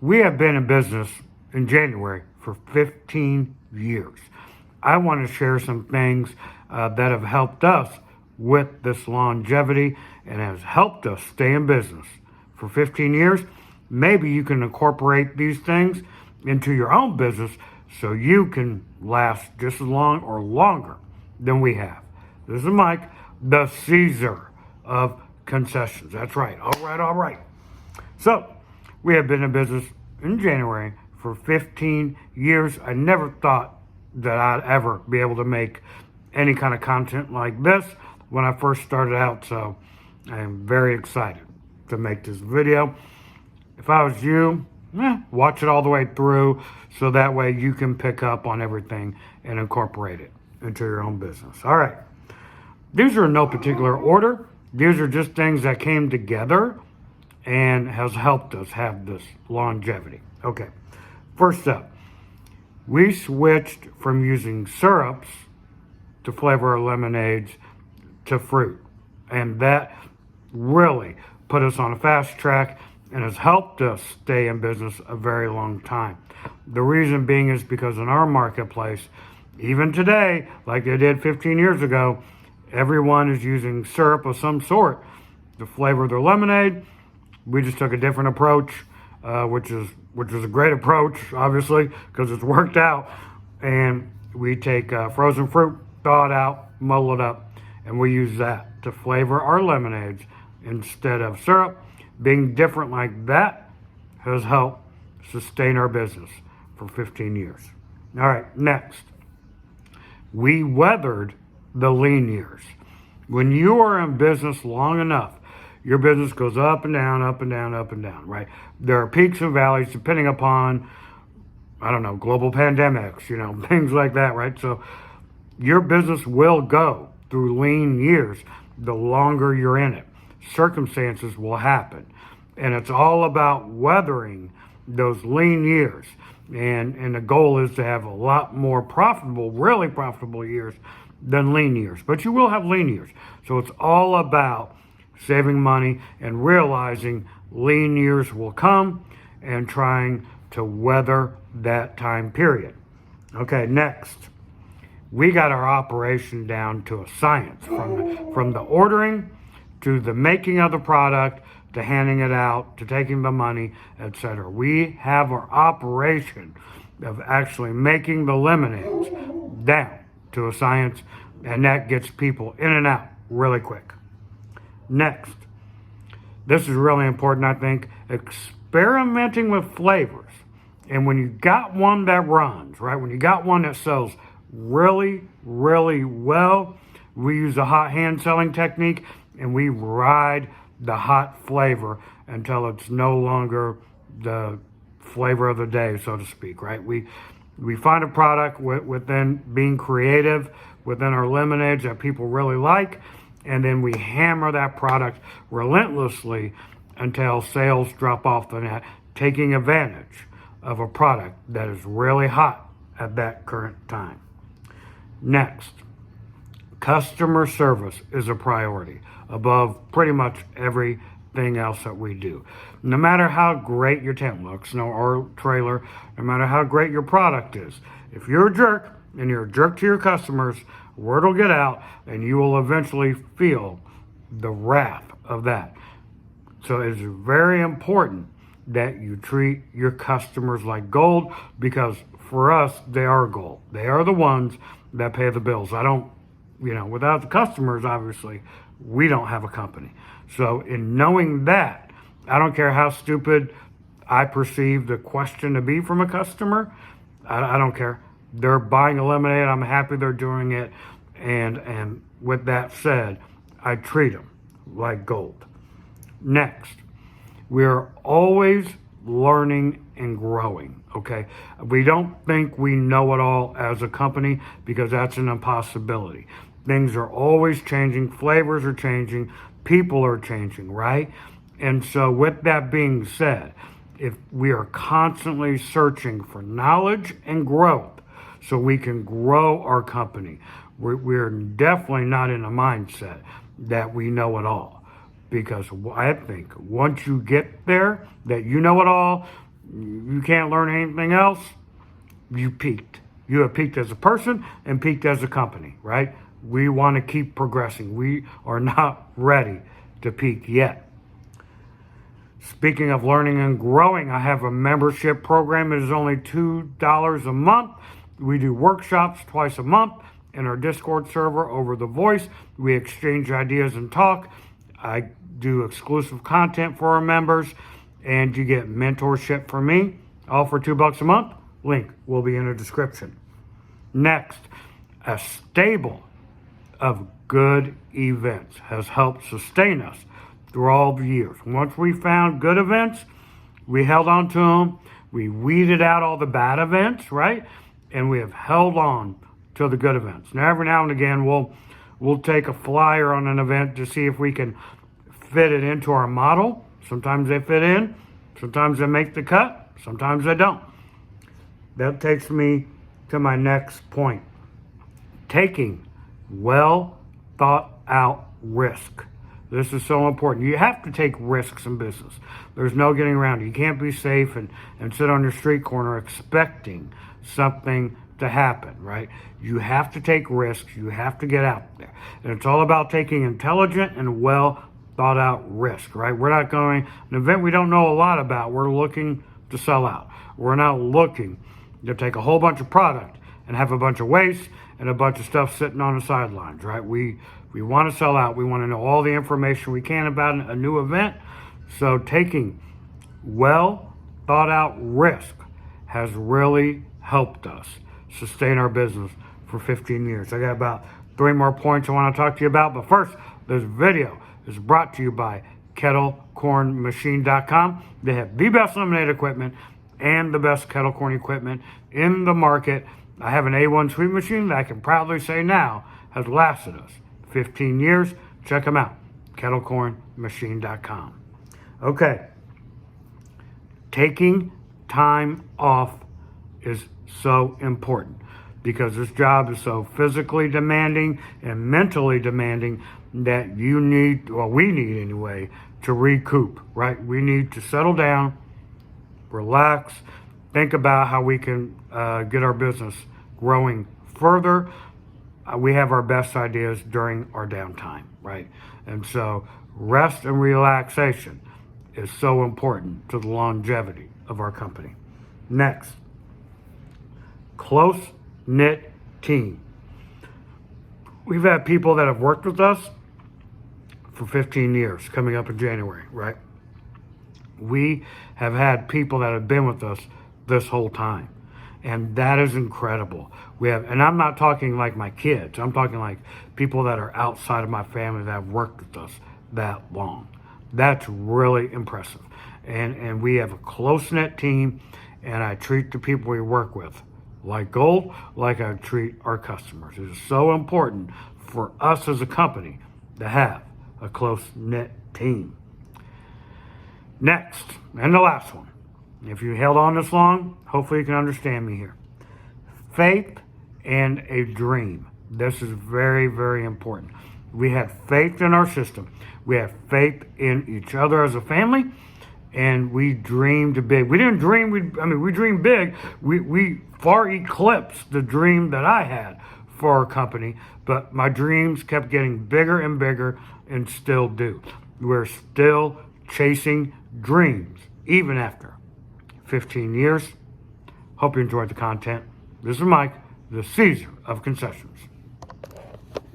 We have been in business in January for 15 years. I want to share some things that have helped us with this longevity and has helped us stay in business for 15 years. Maybe you can incorporate these things into your own business so you can last just as long or longer than we have. This is Mike, the Caesar of concessions. That's right. All right, all right. So, we have been in business in January for 15 years. I never thought that I'd ever be able to make any kind of content like this when I first started out. So, I am very excited to make this video. If I was you, watch it all the way through so that way you can pick up on everything and incorporate it into your own business. All right. These are in no particular order. These are just things that came together and has helped us have this longevity. Okay, first up, we switched from using syrups to flavor our lemonades to fruit. And that really put us on a fast track and has helped us stay in business a very long time. The reason being is because in our marketplace, even today, like they did 15 years ago, everyone is using syrup of some sort to flavor their lemonade. We just took a different approach, which is a great approach, obviously, because it's worked out. And we take frozen fruit, thaw it out, muddle it up, and we use that to flavor our lemonades instead of syrup. Being different like that has helped sustain our business for 15 years. All right, next. We weathered the lean years. When you are in business long enough, your business goes up and down, up and down, up and down, right? There are peaks and valleys depending upon, global pandemics, things like that, right? So your business will go through lean years the longer you're in it. Circumstances will happen. And it's all about weathering those lean years. And the goal is to have a lot more profitable, really profitable years than lean years. But you will have lean years. So it's all about saving money and realizing lean years will come and trying to weather that time period. Okay, next. We got our operation down to a science from the ordering to the making of the product to handing it out to taking the money, etc. We have our operation of actually making the lemonades down to a science, and that gets people in and out really quick. Next, this is really important, I think, experimenting with flavors. And when you got one that runs, right, when you got one that sells really, really well, we use a hot hand selling technique and we ride the hot flavor until it's no longer the flavor of the day, so to speak, right? We find a product within being creative within our lemonades that people really like, and then we hammer that product relentlessly until sales drop off the net, taking advantage of a product that is really hot at that current time. Next, customer service is a priority above pretty much everything else that we do. No matter how great your tent looks, or trailer, no matter how great your product is, if you're a jerk and you're a jerk to your customers, word will get out and you will eventually feel the wrath of that. So it's very important that you treat your customers like gold, because for us, they are gold. They are the ones that pay the bills. Without the customers, obviously, we don't have a company. So in knowing that, I don't care how stupid I perceive the question to be from a customer, I don't care. They're buying a lemonade. I'm happy they're doing it. And with that said, I treat them like gold. Next, we're always learning and growing, okay? We don't think we know it all as a company, because that's an impossibility. Things are always changing. Flavors are changing. People are changing, right? And so with that being said, if we are constantly searching for knowledge and growth so we can grow our company, we're definitely not in a mindset that we know it all. Because I think once you get there, that you know it all, you can't learn anything else, you peaked. You have peaked as a person and peaked as a company, right? We want to keep progressing. We are not ready to peak yet. Speaking of learning and growing, I have a membership program. It is only $2 a month. We do workshops twice a month in our Discord server over the voice. We exchange ideas and talk. I do exclusive content for our members, and you get mentorship from me, all for $2 a month. Link will be in the description. Next, a stable of good events has helped sustain us through all the years. Once we found good events, we held on to them. We weeded out all the bad events, right? And we have held on to the good events. Now, every now and again, we'll take a flyer on an event to see if we can fit it into our model. Sometimes they fit in. Sometimes they make the cut. Sometimes they don't. That takes me to my next point. Taking well thought out risk. This is so important. You have to take risks in business. There's no getting around it. You can't be safe and sit on your street corner expecting something to happen, right? You have to take risks. You have to get out there. And it's all about taking intelligent and well thought out risk, right? We're not going, an event we don't know a lot about, we're looking to sell out. We're not looking to take a whole bunch of product and have a bunch of waste and a bunch of stuff sitting on the sidelines, right? We want to sell out. We want to know all the information we can about a new event. So taking well thought out risk has really helped us sustain our business for 15 years. I got about 3 more points I want to talk to you about. But first, this video is brought to you by kettlecornmachine.com. They have the best lemonade equipment and the best kettle corn equipment in the market. I have an A1 sweet machine that I can proudly say now has lasted us 15 years. Check them out, kettlecornmachine.com. Okay, taking time off is so important because this job is so physically demanding and mentally demanding that you need, well, we need anyway, to recoup, right? We need to settle down, relax, think about how we can get our business growing further. We have our best ideas during our downtime, right? And so rest and relaxation is so important to the longevity of our company. Next, close-knit team. We've had people that have worked with us for 15 years, coming up in January, right? We have had people that have been with us this whole time. And that is incredible. We have, and I'm not talking like my kids. I'm talking like people that are outside of my family that have worked with us that long. That's really impressive. And we have a close-knit team, and I treat the people we work with like gold, like I treat our customers. It is so important for us as a company to have a close-knit team. Next, and the last one. If you held on this long, hopefully you can understand me here. Faith and a dream. This is very, very important. We had faith in our system. We have faith in each other as a family, and we dreamed big. We didn't dream, we dreamed big. We far eclipsed the dream that I had for our company, but my dreams kept getting bigger and bigger and still do. We're still chasing dreams, even after 15 years. Hope you enjoyed the content. This is Mike, the Caesar of Concessions.